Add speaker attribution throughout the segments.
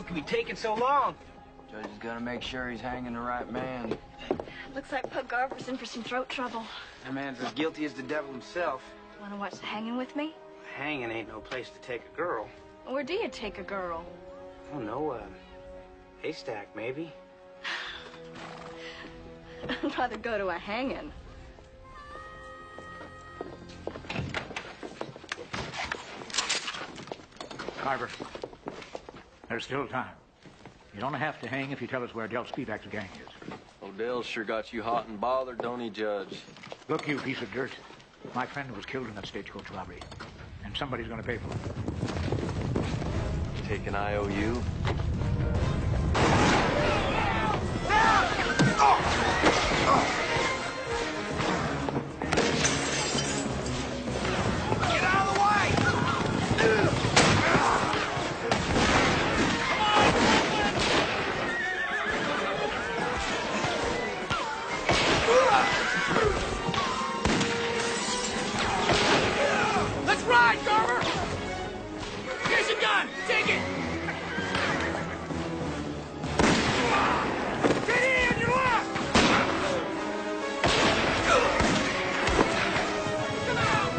Speaker 1: could be taking so long?
Speaker 2: Judge is gonna make sure he's hanging the right man.
Speaker 3: Looks like Pug Garver's in for some throat trouble.
Speaker 1: That man's as guilty as the devil himself.
Speaker 3: Want to watch the hanging with me?
Speaker 1: Hanging ain't no place to take a girl.
Speaker 3: Where do you take a girl?
Speaker 1: I don't know, haystack, maybe.
Speaker 3: I'd rather go to a hanging.
Speaker 4: Carver, there's still time. You don't have to hang if you tell us where Del Spivak's gang is.
Speaker 5: Odell sure got you hot and bothered, don't he, Judge?
Speaker 4: Look, you piece of dirt. My friend was killed in that stagecoach robbery, and somebody's going to pay for it.
Speaker 5: Take an IOU?
Speaker 1: Get out of the way! Let's ride, Garver! Here's your gun! Take it! Get in! You're left! Come out!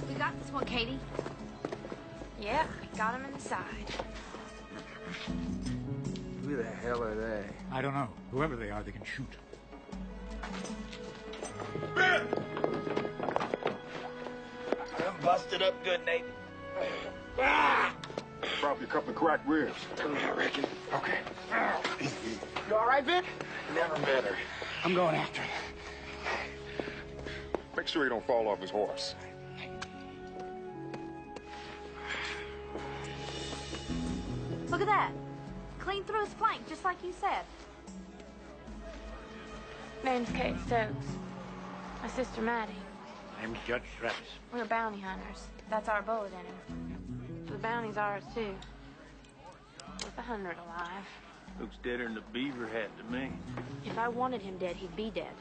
Speaker 6: We got this one, Katie.
Speaker 7: Yeah, got him in the side.
Speaker 2: Who the hell are they?
Speaker 4: I don't know. Whoever they are, they can shoot.
Speaker 1: I'm busted up good, Nate.
Speaker 8: Probably a couple of cracked ribs.
Speaker 1: I reckon.
Speaker 8: Okay.
Speaker 1: You all right, Ben?
Speaker 8: Never better.
Speaker 1: I'm going after him.
Speaker 8: Make sure he don't fall off his horse.
Speaker 6: Look at that. Clean through his flank, just like you said.
Speaker 7: Name's Kate Stokes. My sister Maddie.
Speaker 4: Name's Judge Travis.
Speaker 7: We're bounty hunters. That's our bullet in him. The bounty's ours, too. With 100 alive.
Speaker 9: Looks deader than the beaver hat to me.
Speaker 7: If I wanted him dead, he'd be dead.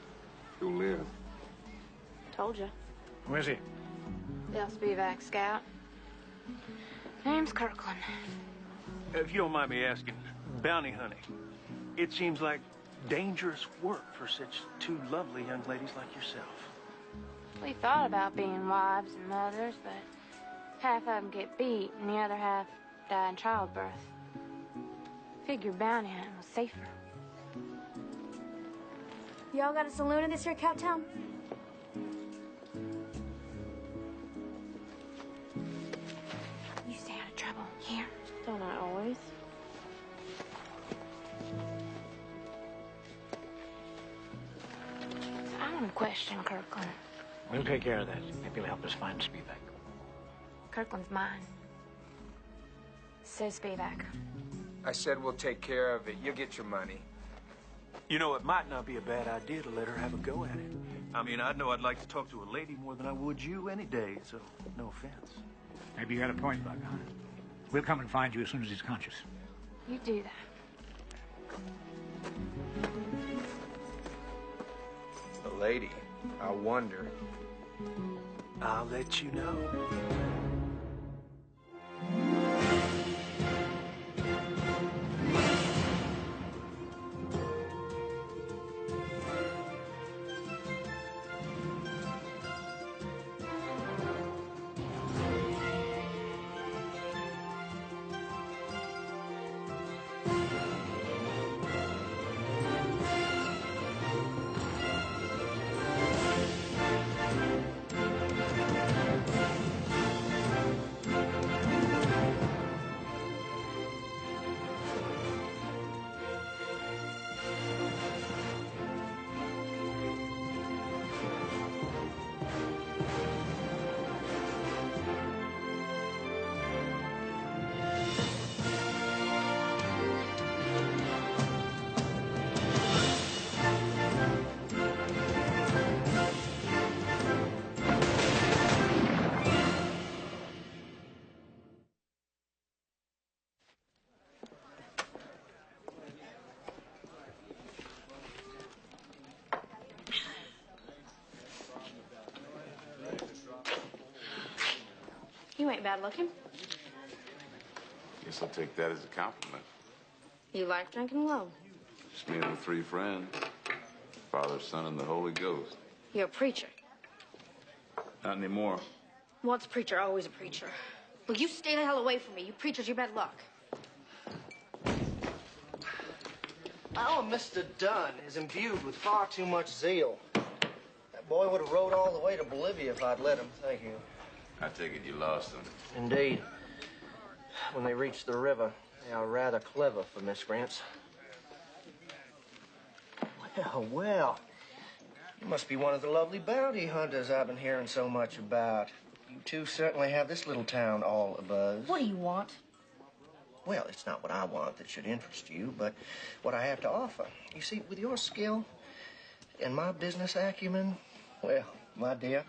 Speaker 8: He'll live.
Speaker 7: Told you.
Speaker 4: Who is he?
Speaker 7: Del Spivak scout. Name's Kirkland.
Speaker 9: If you don't mind me asking, bounty hunting, it seems like dangerous work for such two lovely young ladies like yourself.
Speaker 7: We thought about being wives and mothers, but half of them get beat and the other half die in childbirth. Figured bounty hunting was safer.
Speaker 6: Y'all got a saloon in this here cowtown?
Speaker 7: You stay out of trouble here. Don't I always? So I want to question Kirkland.
Speaker 4: We'll take care of that. Maybe he'll help us find Spivak.
Speaker 7: Kirkland's mine. So Spivak.
Speaker 10: I said we'll take care of it. You'll get your money.
Speaker 9: You know, it might not be a bad idea to let her have a go at it. I mean, I know I'd like to talk to a lady more than I would you any day, so no offense.
Speaker 4: Maybe you got a point, Buck, huh? We'll come and find you as soon as he's conscious.
Speaker 7: You do that.
Speaker 10: A lady. I wonder.
Speaker 9: I'll let you know.
Speaker 7: You ain't bad looking.
Speaker 11: Guess I'll take that as a compliment.
Speaker 7: You like drinking alone.
Speaker 11: Just me and the 3 friends. Father, Son, and the Holy Ghost.
Speaker 7: You're a preacher.
Speaker 11: Not anymore.
Speaker 7: Once a preacher, always a preacher. Look, you stay the hell away from me. You preachers, you bad luck.
Speaker 12: Our Mr. Dunn is imbued with far too much zeal. That boy would have rode all the way to Bolivia if I'd let him. Thank you.
Speaker 11: I take it you lost them.
Speaker 12: Indeed. When they reached the river, they are rather clever for miscreants. Well. You must be one of the lovely bounty hunters I've been hearing so much about. You two certainly have this little town all abuzz.
Speaker 3: What do you want?
Speaker 12: Well, it's not what I want that should interest you, but what I have to offer. You see, with your skill and my business acumen, well, my dear,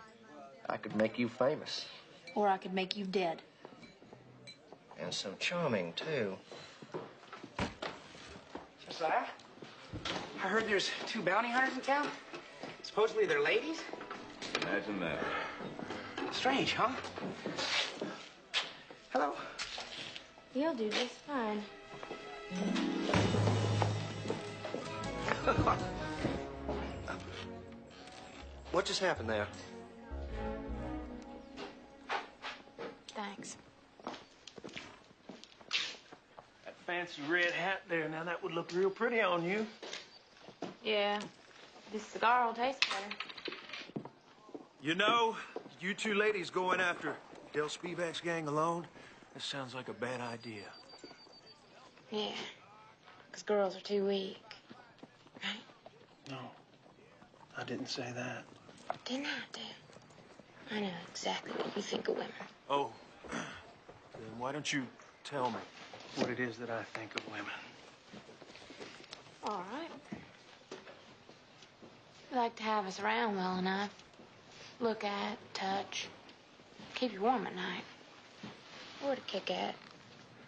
Speaker 12: I could make you famous.
Speaker 3: Or I could make you dead.
Speaker 12: And so charming, too.
Speaker 13: Josiah, I heard there's 2 bounty hunters in town. Supposedly they're ladies.
Speaker 11: Imagine that.
Speaker 13: Strange, huh? Hello.
Speaker 7: You'll do just fine.
Speaker 12: What just happened there?
Speaker 7: Thanks.
Speaker 9: That fancy red hat there, now that would look real pretty on you.
Speaker 7: Yeah, this cigar will taste better.
Speaker 9: You know, you 2 ladies going after Del Spivak's gang alone, this sounds like a bad idea.
Speaker 7: Yeah, because girls are too weak, right?
Speaker 9: No, I didn't say that.
Speaker 7: Didn't I, do? I know exactly what you think of women.
Speaker 9: Oh, then why don't you tell me what it is that I think of women?
Speaker 7: All right. You like to have us around well enough. Look at, touch, keep you warm at night. Or to kick at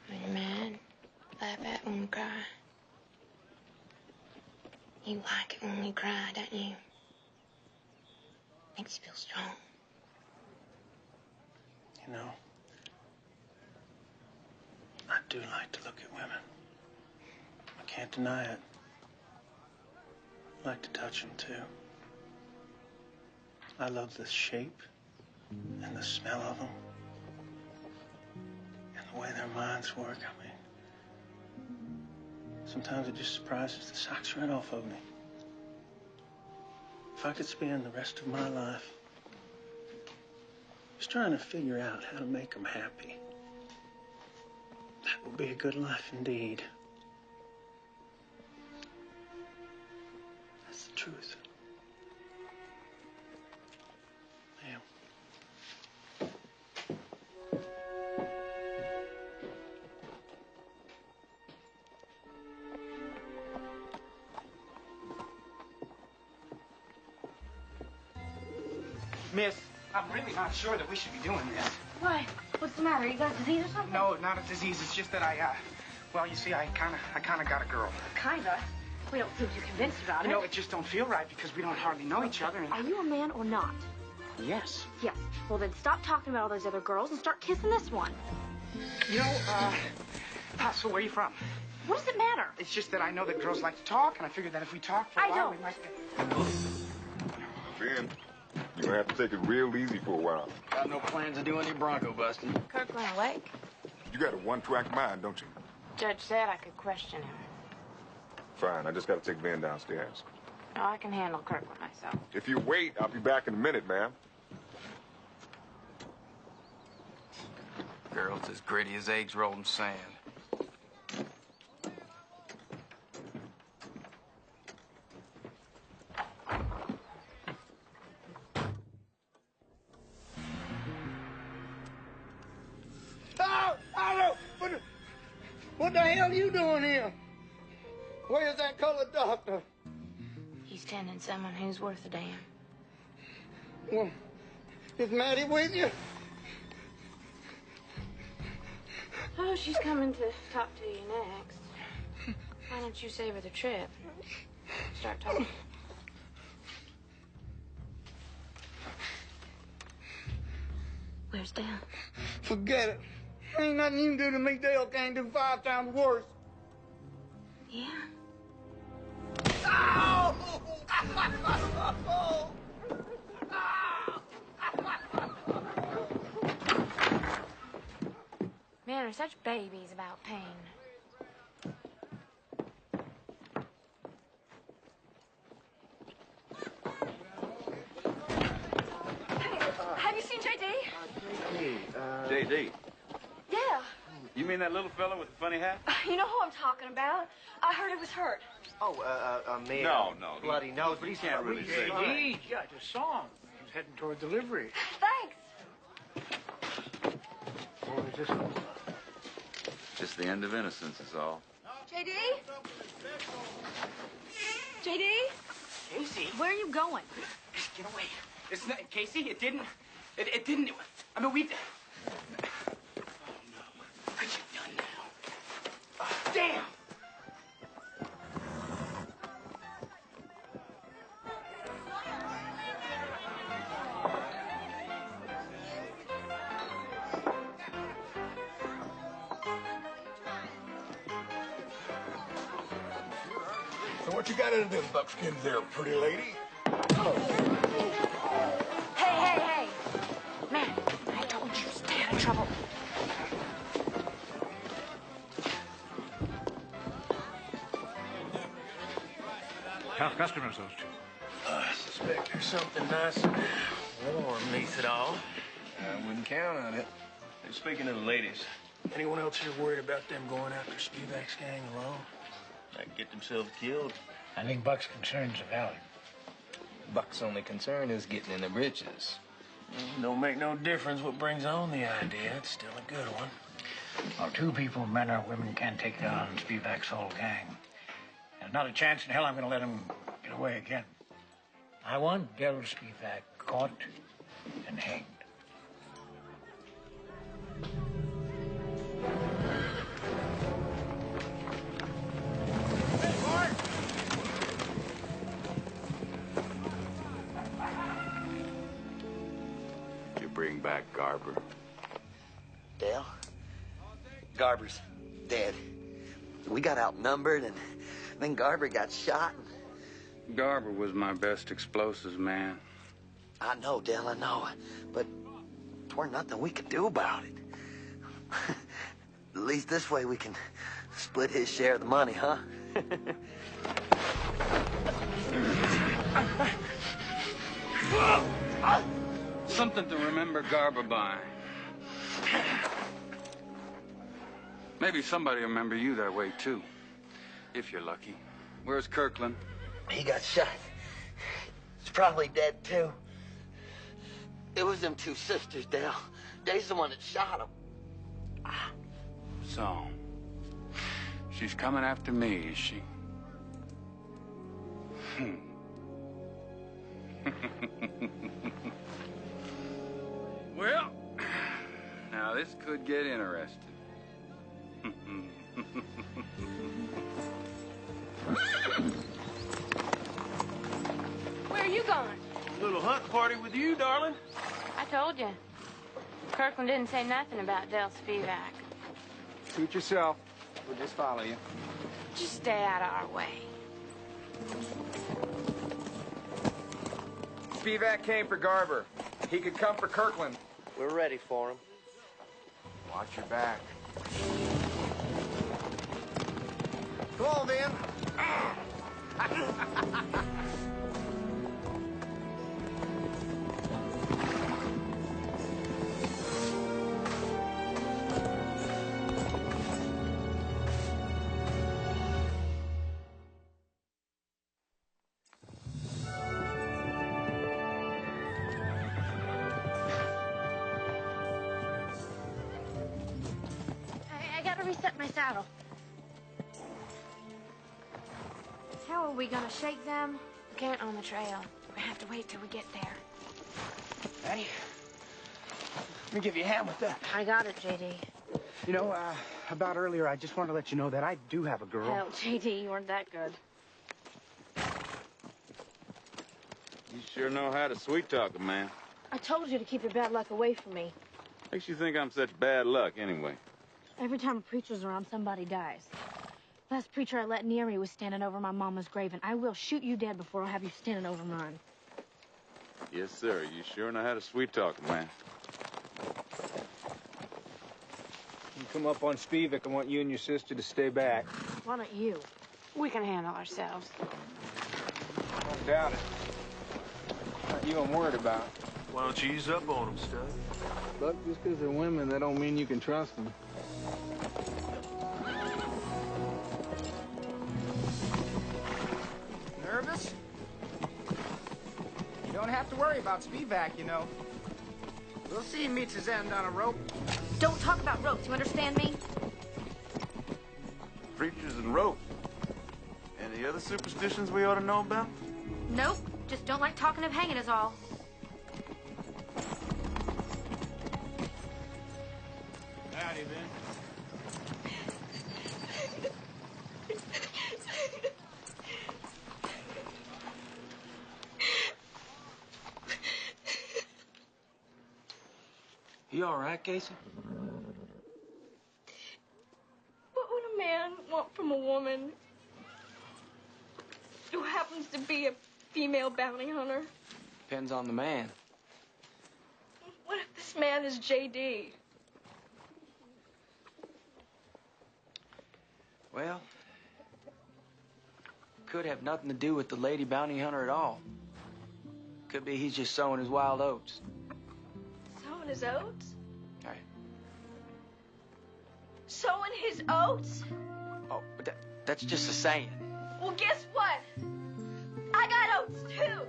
Speaker 7: when you're mad, laugh at when we cry. You like it when we cry, don't you? Makes you feel strong.
Speaker 9: You know, I do like to look at women. I can't deny it. I like to touch them, too. I love the shape and the smell of them and the way their minds work. I mean, sometimes it just surprises the socks right off of me. If I could spend the rest of my life just trying to figure out how to make them happy, that would be a good life indeed. That's the truth. Yeah.
Speaker 13: Miss, I'm really not sure that we should be doing this.
Speaker 3: Why? What's the matter? You got a disease or something?
Speaker 13: No, not a disease. It's just that well, you see, I kinda got a girl.
Speaker 3: Kinda. We don't seem too convinced about it.
Speaker 13: You know, it just don't feel right because we don't hardly know each other. And
Speaker 3: Are you a man or not?
Speaker 13: Yes.
Speaker 3: Yes. Well, then stop talking about all those other girls and start kissing this one.
Speaker 13: You know, so where are you from?
Speaker 3: What does it matter?
Speaker 13: It's just that I know that girls like to talk, and I figured that if we talk for a while, we might get...
Speaker 8: Ben, you're gonna have to take it real easy for a while.
Speaker 2: Got no plans of doing any bronco busting.
Speaker 7: Kirkland awake?
Speaker 8: You got a one-track mind, don't you?
Speaker 7: Judge said I could question him.
Speaker 8: Fine, I just gotta take Ben downstairs.
Speaker 7: No, I can handle Kirkland myself.
Speaker 8: If you wait, I'll be back in a minute, ma'am.
Speaker 2: Girl's as gritty as eggs rolled in sand.
Speaker 12: What the hell are you doing here? Where's that colored doctor?
Speaker 7: He's tending someone who's worth a damn.
Speaker 12: Well, is Maddie with you?
Speaker 7: Oh, she's coming to talk to you next. Why don't you save her the trip? Start talking.
Speaker 3: Where others, Dan.
Speaker 1: Forget it. Ain't nothing you can do to me Dale can't do 5 times worse.
Speaker 3: Yeah.
Speaker 1: Ow!
Speaker 7: Men are such babies about pain.
Speaker 6: Have you seen JD?
Speaker 11: JD.
Speaker 6: Yeah.
Speaker 11: You mean that little fella with the funny hat?
Speaker 6: You know who I'm talking about? I heard it was hurt.
Speaker 12: Oh, man.
Speaker 11: No.
Speaker 12: Bloody nose, but
Speaker 11: He can't really say.
Speaker 4: Hey, yeah, I just saw him. He was heading toward delivery.
Speaker 6: Thanks.
Speaker 4: What was this all?
Speaker 11: Just the end of innocence is all.
Speaker 6: JD? JD?
Speaker 13: Casey?
Speaker 6: Where are you going?
Speaker 13: Get away. It's not, Casey, it didn't. It didn't. I mean, we. Oh, no. What you done now? Damn!
Speaker 1: So what you got into them buckskins there, pretty lady?
Speaker 7: Hey! Man, I told you, stay out of trouble.
Speaker 4: Tough customers, those two.
Speaker 9: I suspect there's something nice and warm beneath it all.
Speaker 10: I wouldn't count on it.
Speaker 9: Hey, speaking of the ladies, anyone else here worried about them going after Spivak's gang alone? Might get themselves killed.
Speaker 4: I think Buck's concerns are valid.
Speaker 10: Buck's only concern is getting in the britches.
Speaker 9: Don't make no difference what brings on the idea. It's still a good one.
Speaker 4: Well, 2 people, men or women, can't take down Spivak's whole gang. There's not a chance in hell I'm going to let him get away again. I want Del Spivak caught and hanged.
Speaker 11: You bring back Garber.
Speaker 14: Dale, Garber's dead. We got outnumbered, and then Garber got shot.
Speaker 2: Garber was my best explosives man.
Speaker 14: I know, Dale, I know. But there weren't nothing we could do about it. At least this way we can split his share of the money, huh?
Speaker 2: Something to remember Garber by. Maybe somebody will remember you that way, too. If you're lucky. Where's Kirkland?
Speaker 14: He got shot. He's probably dead, too. It was them 2 sisters, Dale. Dave's the one that shot him.
Speaker 2: So, she's coming after me, is she? Well, now this could get interesting.
Speaker 7: Where are you going?
Speaker 9: A little hunt party with you, darling.
Speaker 7: I told you. Kirkland didn't say nothing about Del Spivak.
Speaker 10: Suit yourself. We'll just follow you.
Speaker 7: Just stay out of our way.
Speaker 10: Spivak came for Garber. He could come for Kirkland.
Speaker 12: We're ready for him.
Speaker 10: Watch your back.
Speaker 12: Come on, then.
Speaker 7: I gotta reset my saddle.
Speaker 6: How are we gonna shake them?
Speaker 7: Can't on the trail. We have to wait till we get there.
Speaker 13: Hey, let me give you a hand with that.
Speaker 7: I got it, JD.
Speaker 13: You know, about earlier, I just wanted to let you know that I do have a girl.
Speaker 7: Hell, JD, you weren't that good.
Speaker 11: You sure know how to sweet talk a man.
Speaker 7: I told you to keep your bad luck away from me.
Speaker 11: Makes you think I'm such bad luck, anyway?
Speaker 3: Every time a preacher's around, somebody dies. Last preacher I let near me was standing over my mama's grave, and I will shoot you dead before I'll have you standing over mine.
Speaker 11: Yes, sir. You sure know how to sweet talk, man.
Speaker 10: You come up on Spivak, I want you and your sister to stay back.
Speaker 3: Why don't you?
Speaker 7: We can handle ourselves.
Speaker 10: I don't doubt it. Not you I'm worried about.
Speaker 9: Why don't you ease up on them, Stud?
Speaker 10: Look, just because they're women, that don't mean you can trust them.
Speaker 13: Nervous? You don't have to worry about Spivak, you know. We'll see him meets his end on a rope.
Speaker 3: Don't talk about ropes, you understand me?
Speaker 11: Preachers and ropes. Any other superstitions we ought to know about?
Speaker 3: Nope. Just don't like talking of hanging is all.
Speaker 1: Howdy, man.
Speaker 13: You all right, Casey?
Speaker 3: What would a man want from a woman who happens to be a female bounty hunter?
Speaker 13: Depends on the man.
Speaker 3: What if this man is J.D.?
Speaker 13: Well, could have nothing to do with the lady bounty hunter at all. Could be he's just sowing his wild oats.
Speaker 3: Sowing his oats?
Speaker 13: All right.
Speaker 3: Sowing his oats?
Speaker 13: Oh, but that's just a saying.
Speaker 3: Well, guess what? I got oats, too.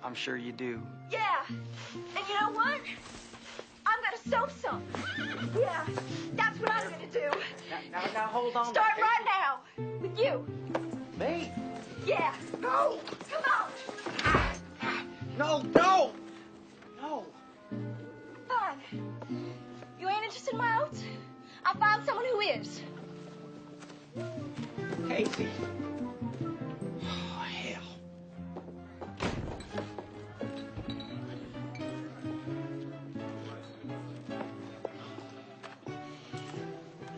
Speaker 13: I'm sure you do.
Speaker 3: Yeah. And you know what? I'm gonna sow some. Yeah, that's what I'm gonna do.
Speaker 13: Now, hold on.
Speaker 3: Start right now. With you.
Speaker 13: Me?
Speaker 3: Yeah. No. Come on.
Speaker 13: No, no! No.
Speaker 3: Fine. You ain't interested in my oats? I found someone who is.
Speaker 13: Casey. Oh, hell.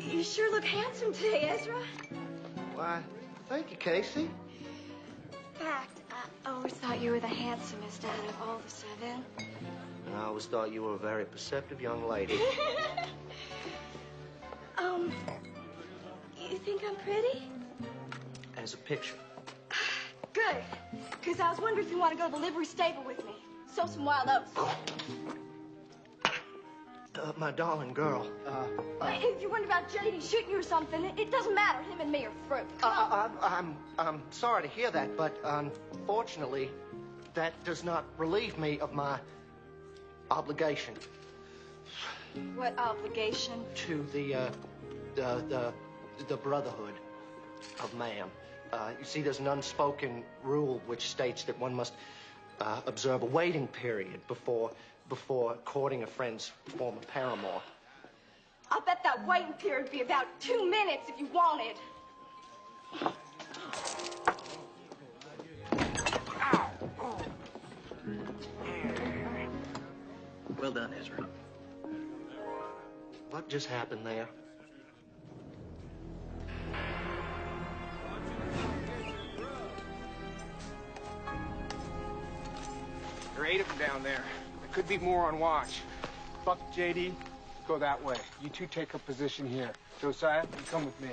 Speaker 3: You sure look handsome today, Ezra.
Speaker 12: Why, thank you, Casey.
Speaker 3: In fact, I always thought you were the handsomest out of all the seven.
Speaker 12: And I always thought you were a very perceptive young lady.
Speaker 3: You think I'm pretty?
Speaker 12: As a picture.
Speaker 3: Good. Because I was wondering if you want to go to the livery stable with me. Sow some wild oats.
Speaker 12: My darling girl,
Speaker 3: If you're wondering about JD shooting you or something, it doesn't matter. Him and me are through.
Speaker 12: I'm sorry to hear that, but unfortunately, that does not relieve me of my obligation.
Speaker 3: What obligation?
Speaker 12: To the brotherhood of man. You see, there's an unspoken rule which states that one must observe a waiting period before courting a friend's former paramour.
Speaker 3: I bet that waiting period would be about 2 minutes if you wanted.
Speaker 12: Well done, Ezra. What just happened there?
Speaker 10: There are 8 of them down there. There could be more on watch. Buck, JD, go that way. You two take a position here. Josiah, you come with me.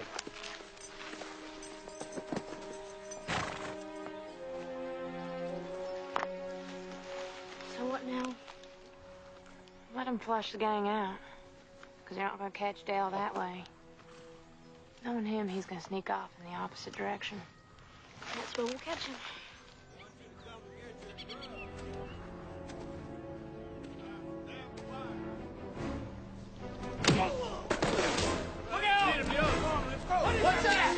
Speaker 3: So what now?
Speaker 7: Let him flush the gang out. Because you're not going to catch Dale that way. Knowing him, he's going to sneak off in the opposite direction.
Speaker 3: That's where we'll catch him.
Speaker 1: What's that?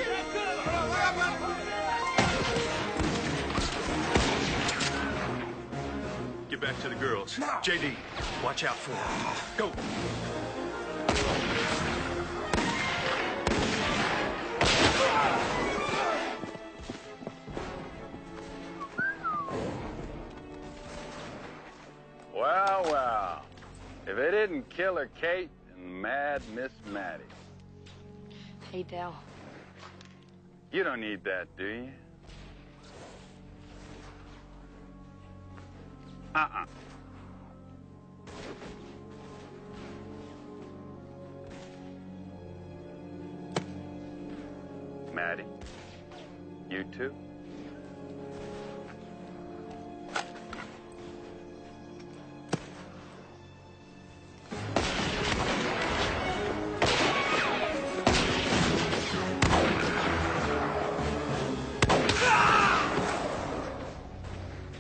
Speaker 9: Get back to the girls. Now. JD, watch out for them. Go.
Speaker 2: Well, well. If it didn't kill a Killer Kate and Mad Miss Maddie.
Speaker 3: Hey, Del.
Speaker 2: You don't need that, do you? Uh-uh. Maddie, you too?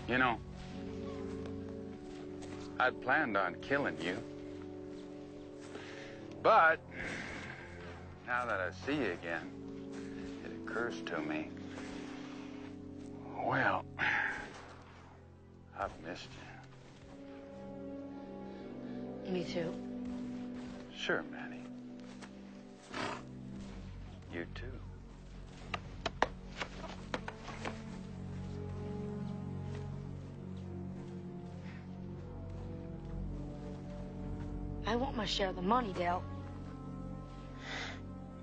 Speaker 2: You know, I'd planned on killing you. But now that I see you again, it occurs to me, well, I've missed you.
Speaker 3: Me too.
Speaker 2: Sure, Manny. You too.
Speaker 3: I want my share of the money, Del.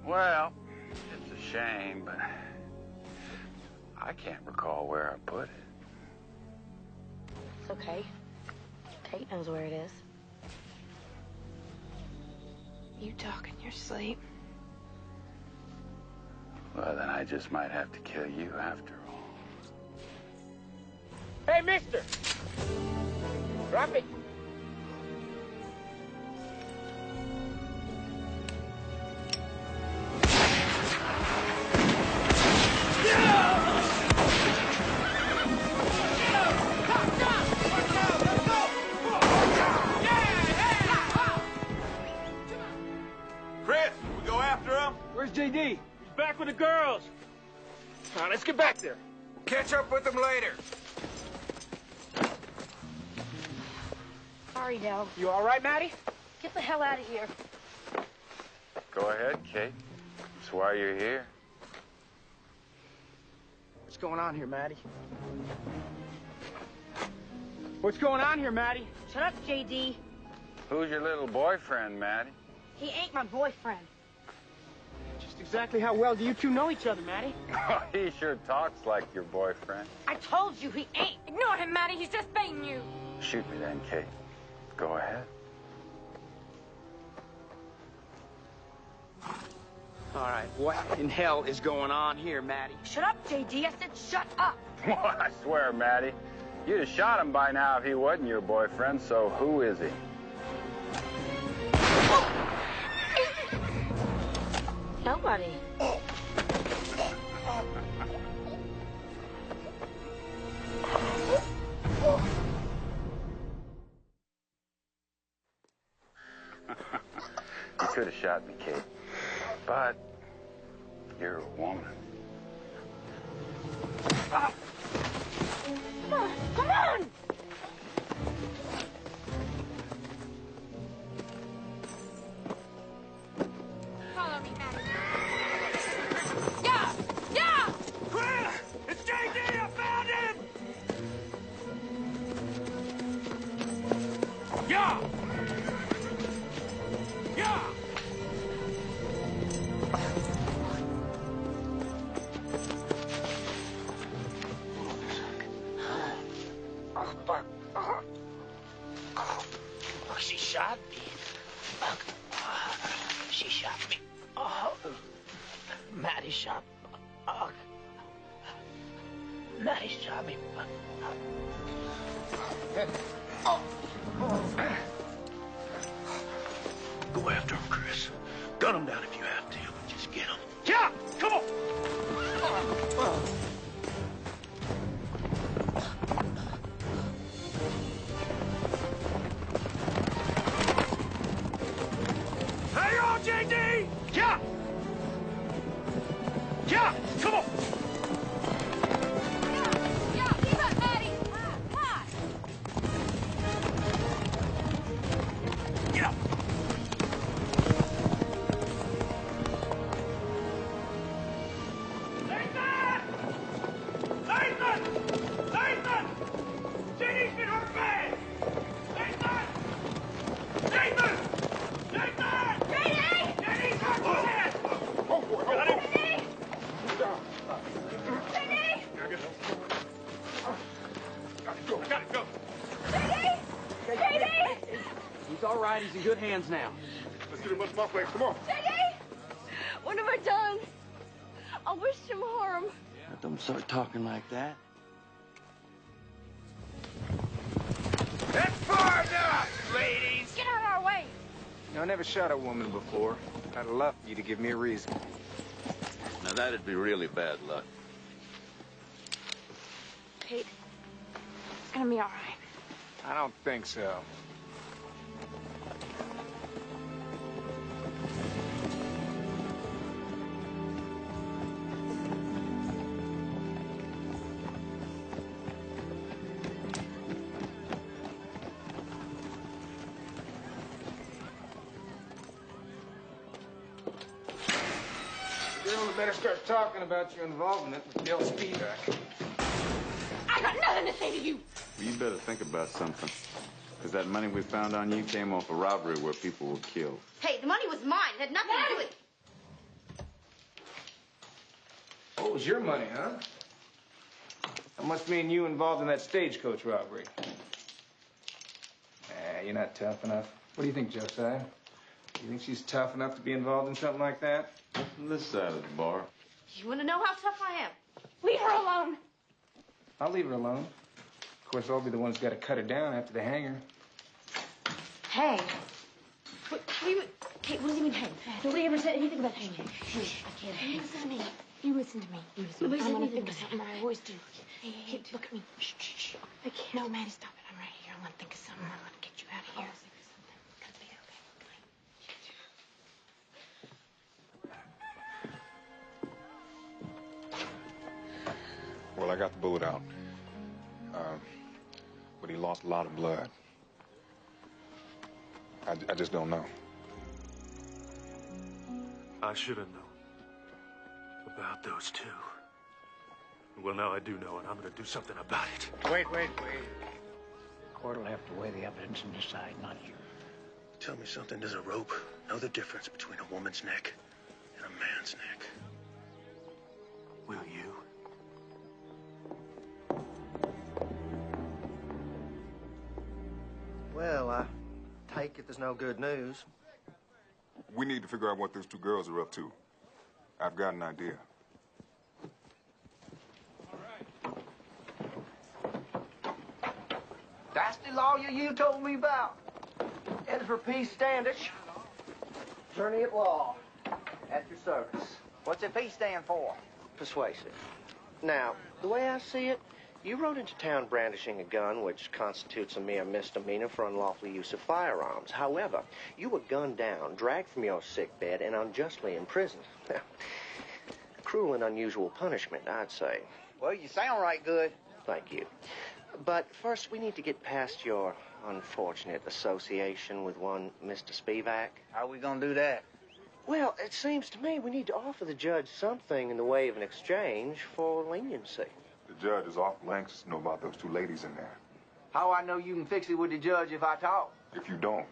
Speaker 2: Well, it's a shame, but I can't recall where I put it.
Speaker 3: It's okay. Kate knows where it is.
Speaker 7: You talk in your sleep.
Speaker 2: Well, then I just might have to kill you after all.
Speaker 10: Hey, mister! Drop it.
Speaker 9: Where's JD? He's back with the girls. All right, let's get back there.
Speaker 10: Catch up with them later.
Speaker 3: Sorry, Del.
Speaker 10: You all right, Maddie?
Speaker 3: Get the hell out of here.
Speaker 2: Go ahead, Kate. That's why you're here.
Speaker 10: What's going on here, Maddie? What's going on here, Maddie?
Speaker 3: Shut up, JD.
Speaker 2: Who's your little boyfriend, Maddie?
Speaker 3: He ain't my boyfriend.
Speaker 10: Just exactly how well do you two know each other, Maddie?
Speaker 2: He sure talks like your boyfriend.
Speaker 3: I told you he ain't.
Speaker 7: Ignore him, Maddie. He's just baiting you.
Speaker 2: Shoot me then, Kate. Go ahead.
Speaker 10: All right, what in hell is going on here, Maddie?
Speaker 3: Shut up, JD. I said shut up.
Speaker 2: Well, I swear, Maddie, you'd have shot him by now if he wasn't your boyfriend, so who is he?
Speaker 3: Nobody.
Speaker 2: You could have shot me, Kate, but you're a woman.
Speaker 3: Come on, come on!
Speaker 7: Follow me, Maddie. Yeah! Yeah!
Speaker 9: Quick! It's JD! I found him! Yeah! Yeah!
Speaker 4: Oh, she shot me. She shot me. Oh, Maddie shot me. Oh, Maddie shot me.
Speaker 9: Go after him, Chris. Gun him down if you have to, but just get him. Yeah! Come on! Hang on, JD! Yeah! Yeah! Come on!
Speaker 7: Yeah! Keep up, Maddie! Hi!
Speaker 9: Yeah! Nathan! Nathan! JD's been hurt bad! Nathan! Nathan!
Speaker 13: in good hands now.
Speaker 8: Let's get him up my way. Come on.
Speaker 15: Daddy! What have I done? I wish him harm.
Speaker 14: Don't start talking like that.
Speaker 10: That's far enough, ladies!
Speaker 15: Get out of our way!
Speaker 10: You know, I never shot a woman before. I'd love for you to give me a reason.
Speaker 11: Now that'd be really bad luck.
Speaker 7: Pete, it's gonna be all right.
Speaker 10: I don't think so. You better start talking about your involvement with Bill Spivak.
Speaker 15: I got nothing to say to you.
Speaker 11: Well, you better think about something. Because that money we found on you came off a robbery where people were killed.
Speaker 3: Hey, the money was mine. It had nothing to do with it.
Speaker 10: Oh, it was your money, huh? That must mean you involved in that stagecoach robbery. You're not tough enough. What do you think, Josiah? You think she's tough enough to be involved in something like that?
Speaker 11: From this side of the bar.
Speaker 3: You want to know how tough I am?
Speaker 15: Leave her alone.
Speaker 10: I'll leave her alone. Of course, I'll be the one who's got to cut her down after they hang her.
Speaker 3: Hang? What do you... Kate, what does he mean hang? Nobody ever said anything about hanging. I can't hang.
Speaker 7: Listen to me. You listen to me. You listen to me. I'm gonna think of something. I always do. Hey, look at me. Shh, shh, shh. I can't. No, Maddie, stop it. I'm right here. I'm gonna think of something. I'm gonna get you out of here. Come here, okay?
Speaker 8: Well, I got the bullet out. But he lost a lot of blood. I just don't know.
Speaker 9: I should have known about those two. Well, now I do know, and I'm going to do something about it.
Speaker 4: Wait. Court will have to weigh the evidence and decide, not you.
Speaker 9: Tell me something. Does a rope know the difference between a woman's neck and a man's neck? Will you?
Speaker 12: Well, I take it there's no good news.
Speaker 8: We need to figure out what those two girls are up to. I've got an idea.
Speaker 14: That's the lawyer you told me about. Ezra P. Standish, attorney at law, at your service. What's the P stand for?
Speaker 12: Persuasive. Now, the way I see it, you rode into town brandishing a gun, which constitutes a mere misdemeanor for unlawful use of firearms. However, you were gunned down, dragged from your sickbed, and unjustly imprisoned. Cruel and unusual punishment, I'd say.
Speaker 14: Well, you sound right good.
Speaker 12: Thank you. But first, we need to get past your unfortunate association with one Mr. Spivak.
Speaker 14: How are we gonna do that?
Speaker 12: Well, it seems to me we need to offer the judge something in the way of an exchange for leniency.
Speaker 8: The judge is awful anxious to know about those two ladies in there.
Speaker 14: How I know you can fix it with the judge if I talk?
Speaker 8: If you don't,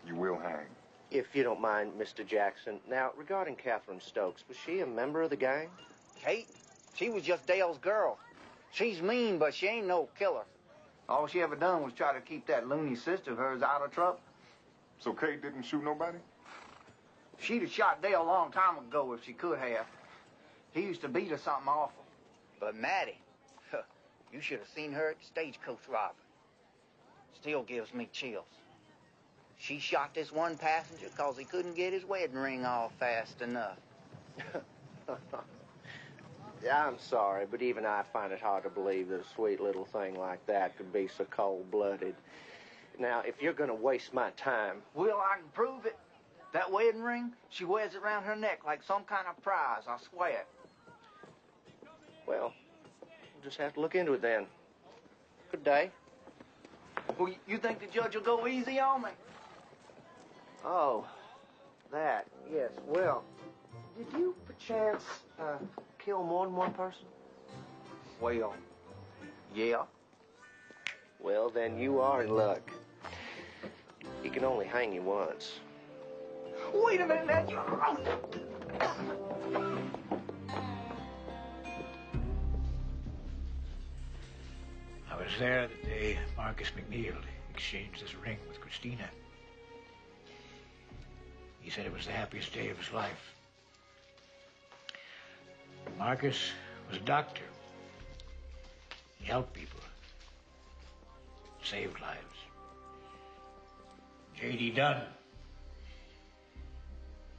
Speaker 8: you will hang.
Speaker 12: If you don't mind, Mr. Jackson. Now, regarding Catherine Stokes, was she a member of the gang?
Speaker 14: Kate? She was just Dale's girl. She's mean, but she ain't no killer. All she ever done was try to keep that loony sister of hers out of trouble.
Speaker 8: So Kate didn't shoot nobody?
Speaker 14: She'd have shot Dale a long time ago if she could have. He used to beat her something awful. But Maddie, you should have seen her at the stagecoach robbery. Still gives me chills. She shot this one passenger because he couldn't get his wedding ring off fast enough.
Speaker 12: Yeah, I'm sorry, but even I find it hard to believe that a sweet little thing like that could be so cold-blooded. Now, if you're going to waste my time...
Speaker 14: Well, I can prove it. That wedding ring, she wears it around her neck like some kind of prize, I swear.
Speaker 12: Well, we'll just have to look into it then. Good day.
Speaker 14: Well, you think the judge will go easy on me?
Speaker 12: Oh, that, yes. Well, did you, perchance, kill more than one person?
Speaker 14: Well, yeah.
Speaker 12: Well, then you are in luck. He can only hang you once.
Speaker 14: Wait a minute, man.
Speaker 4: I was there the day Marcus McNeil exchanged his ring with Christina. He said it was the happiest day of his life. Marcus was a doctor. He helped people. Saved lives. J.D. Dunn.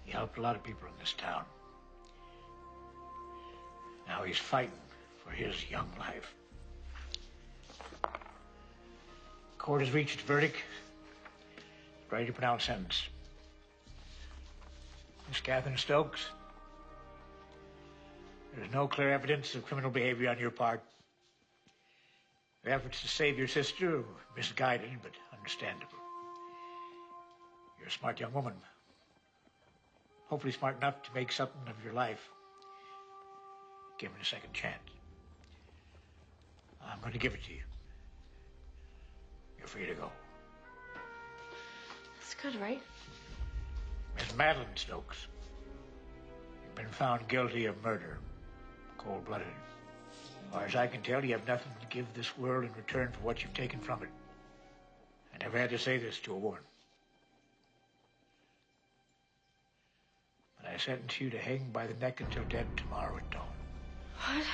Speaker 4: He helped a lot of people in this town. Now he's fighting for his young life. Court has reached its verdict. Ready to pronounce sentence. Miss Catherine Stokes, there is no clear evidence of criminal behavior on your part. Your efforts to save your sister were misguided, but understandable. You're a smart young woman. Hopefully smart enough to make something of your life. Given a second chance. I'm going to give it to you. You're free to go.
Speaker 7: That's good, right?
Speaker 4: Miss Madeline Stokes, you've been found guilty of murder. Cold-blooded. As far as I can tell, you have nothing to give this world in return for what you've taken from it. I never had to say this to a woman. But I sentence you to hang by the neck until dead tomorrow at dawn.
Speaker 15: What?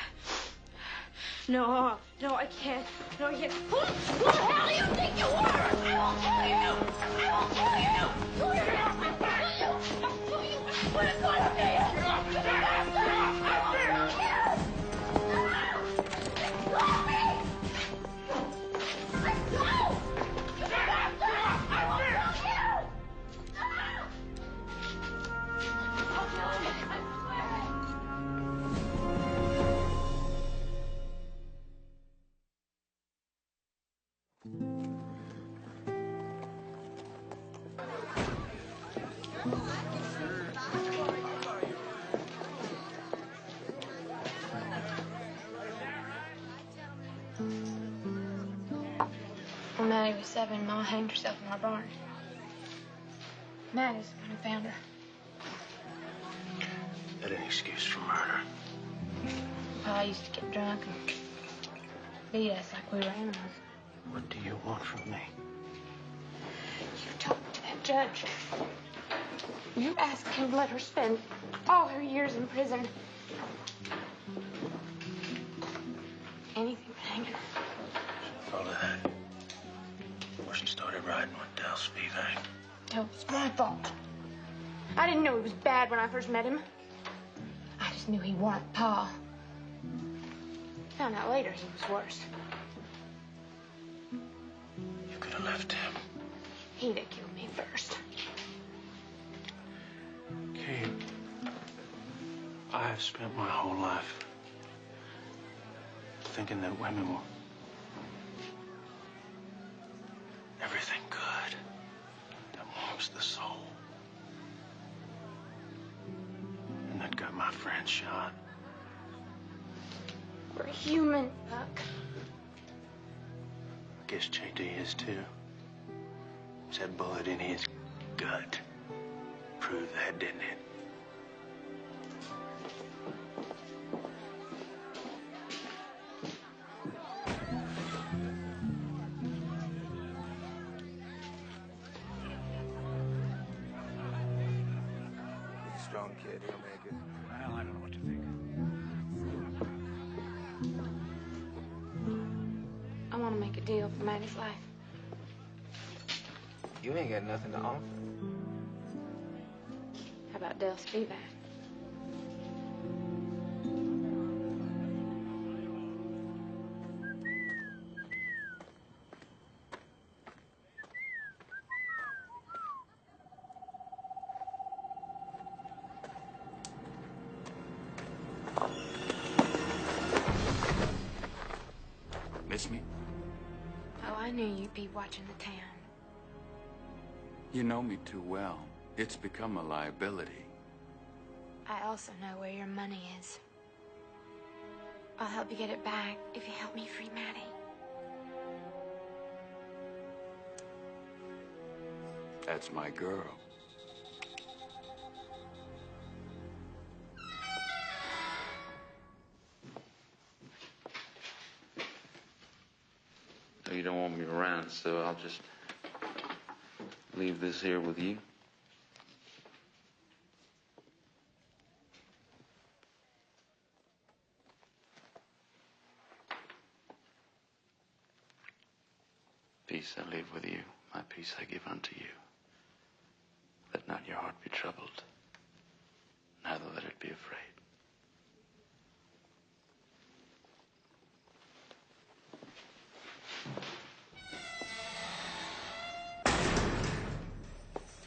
Speaker 15: No, I can't. No, I can't. Who the hell do you think you are? I won't kill you! I won't kill you! Who are you? I'll kill you! What is going to be? Get off! Get off! I won't kill you! Let me! Let go! Get off! I won't kill you! I'll kill him! I swear!
Speaker 7: When Maddie was 7, Mama hanged herself in our barn. Maddie's the one who found her.
Speaker 9: That ain't an excuse for murder.
Speaker 7: Pa used to get drunk and beat us like we were animals.
Speaker 9: What do you want from me?
Speaker 7: You talked to that judge. You asked him to let her spend all her years in prison. Anything but hanging.
Speaker 9: All of that. Before she started riding with Del Spivak.
Speaker 7: That was my fault. I didn't know he was bad when I first met him. I just knew he weren't Pa. Found out later he was worse.
Speaker 9: You could have left him.
Speaker 7: He'd have killed me first.
Speaker 9: Kate, I have spent my whole life thinking that women were everything good that warms the soul. And that got my friend shot.
Speaker 7: We're human, Buck.
Speaker 9: I guess JD is too. That bullet in his gut proved that, didn't it?
Speaker 10: He's a strong kid. He'll make it.
Speaker 4: Well, I don't know what to think.
Speaker 7: I want to make a deal for Maddie's life.
Speaker 10: You ain't got nothing to offer.
Speaker 7: How about Del Spivak?
Speaker 2: Miss me?
Speaker 7: Oh, I knew you'd be watching the town.
Speaker 2: You know me too well. It's become a liability.
Speaker 7: I also know where your money is. I'll help you get it back if you help me free Maddie.
Speaker 2: That's my girl.
Speaker 11: You don't want me around, so I'll just leave this here with you. peace I leave with you, my peace I give unto you. Let not your heart be troubled, neither let it be afraid.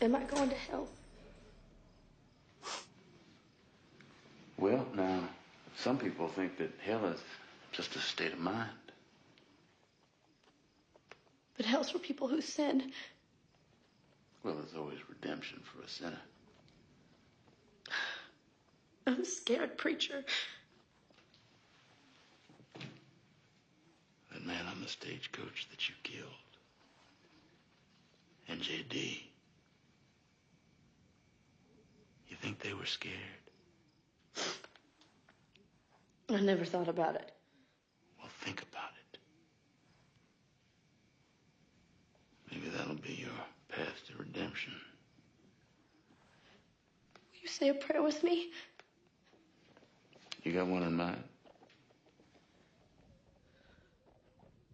Speaker 15: Am I going to hell?
Speaker 11: Well, now, some people think that hell is just a state of mind.
Speaker 15: But hell's for people who sin.
Speaker 11: Well, there's always redemption for a sinner.
Speaker 15: I'm scared, preacher.
Speaker 11: That man on the stagecoach that you killed. And J.D. You think they were scared?
Speaker 15: I never thought about it.
Speaker 11: Well, think about it. Maybe that'll be your path to redemption.
Speaker 15: Will you say a prayer with me?
Speaker 11: You got one in mind?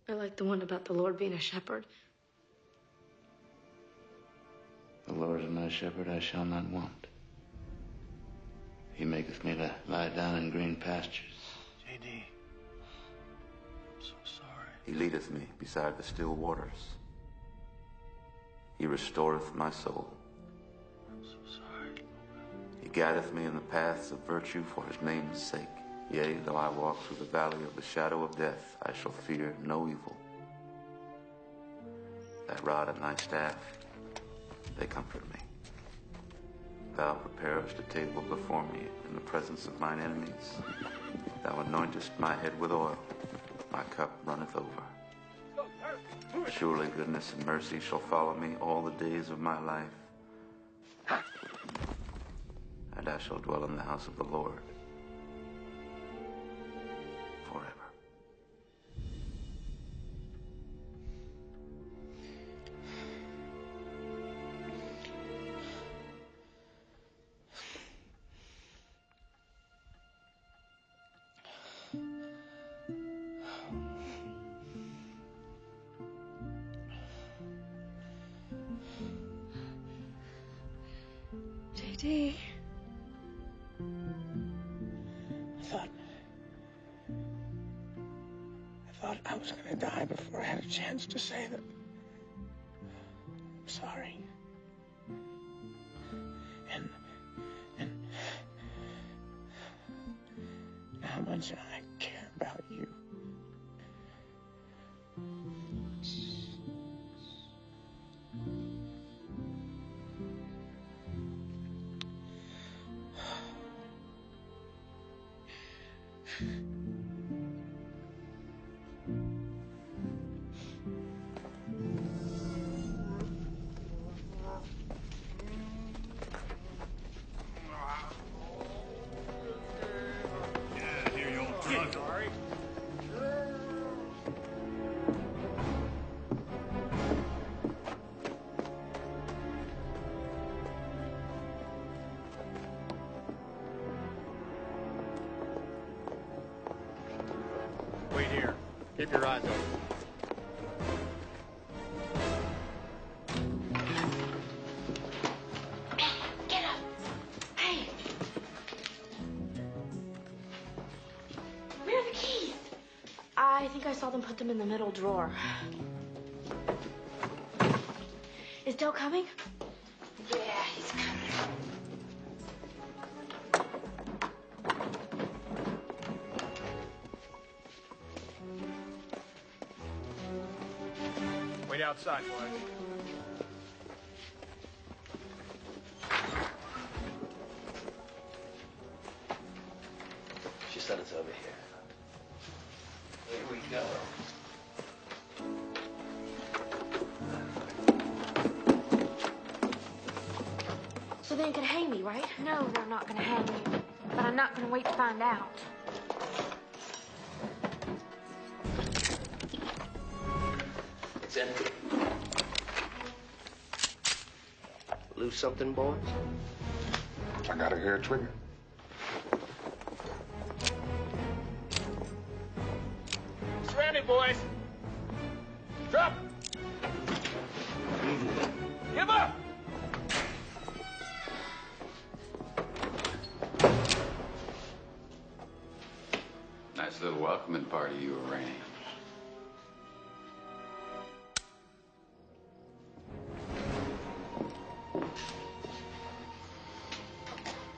Speaker 15: I like the one about the Lord being a shepherd.
Speaker 11: The Lord is my shepherd, I shall not want. He maketh me to lie down in green pastures.
Speaker 9: J.D., I'm so sorry.
Speaker 11: He leadeth me beside the still waters. He restoreth my soul.
Speaker 9: I'm so sorry.
Speaker 11: He guideth me in the paths of virtue for his name's sake. Yea, though I walk through the valley of the shadow of death, I shall fear no evil. Thy rod and thy staff, they comfort me. Thou preparest a table before me in the presence of mine enemies. Thou anointest my head with oil. My cup runneth over. Surely goodness and mercy shall follow me all the days of my life. And I shall dwell in the house of the Lord forever.
Speaker 15: J.D.
Speaker 4: I thought I was going to die before I had a chance to say that I'm sorry. And how much I care about you.
Speaker 10: Wait here. Keep your eyes open.
Speaker 15: Get up! Hey! Where are the keys? I think I saw them put them in the middle drawer. Is Dale coming? Yeah, he's coming.
Speaker 10: Wait outside, boys.
Speaker 5: She said it's over here. Here we go.
Speaker 3: So they can hang me, right?
Speaker 7: No, they're not gonna hang you. But I'm not gonna wait to find out.
Speaker 5: It's empty. Lose something, boys?
Speaker 8: I got a hair trigger.
Speaker 10: Surrounded, boys. Drop.
Speaker 2: Kimber! Nice little welcoming party you arranged.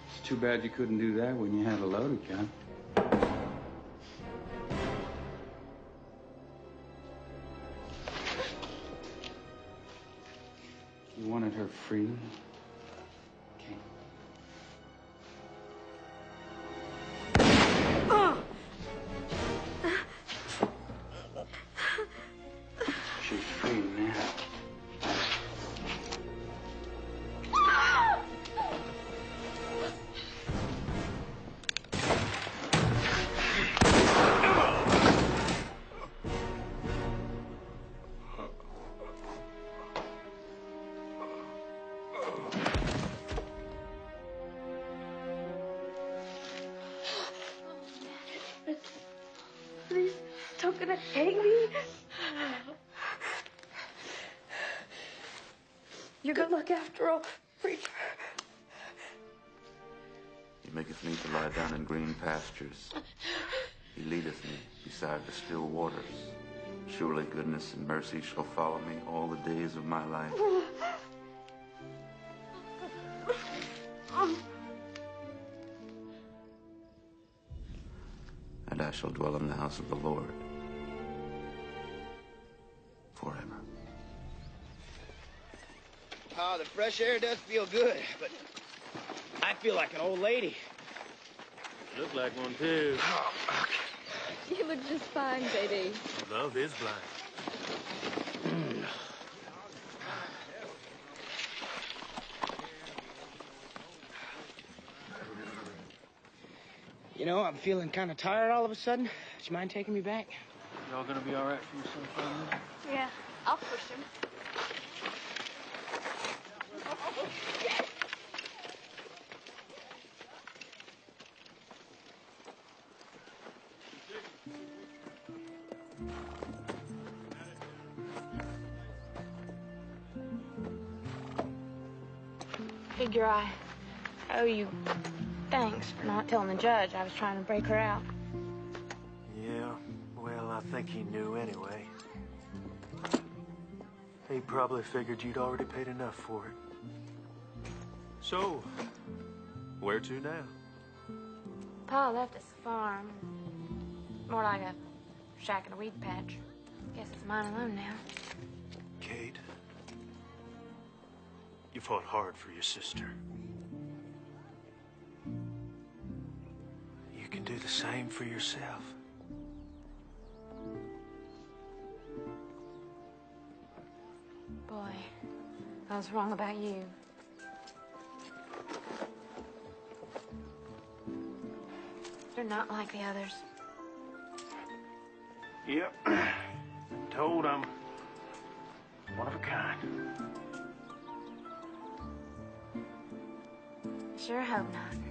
Speaker 2: It's too bad you couldn't do that when you had a loaded gun. You wanted her free? Okay. She's free now.
Speaker 15: Please, don't gonna hang me. You're good luck after all, preacher.
Speaker 11: He maketh me to lie down in green pastures. He leadeth me beside the still waters. Surely goodness and mercy shall follow me all the days of my life. And I shall dwell in the house of the Lord forever.
Speaker 13: Oh, the fresh air does feel good, but I feel like an old lady.
Speaker 9: You look like one, too.
Speaker 13: Oh, fuck.
Speaker 15: You look just fine, JD.
Speaker 9: Love is blind.
Speaker 13: You know, I'm feeling kind of tired all of a sudden. Do you mind taking me back?
Speaker 9: Y'all gonna be all right for yourself, family?
Speaker 6: Yeah, I'll push him.
Speaker 7: Figure I owe you thanks for not telling the judge I was trying to break her out.
Speaker 9: Yeah, well, I think he knew anyway. He probably figured you'd already paid enough for it. So, where to now?
Speaker 7: Pa left us a farm. More like a shack and a weed patch. Guess it's mine alone now.
Speaker 9: Kate, you fought hard for your sister. You can do the same for yourself.
Speaker 7: Boy, I was wrong about you. You're not like the others.
Speaker 9: Yep. Told I'm one of a kind.
Speaker 7: Sure hope not.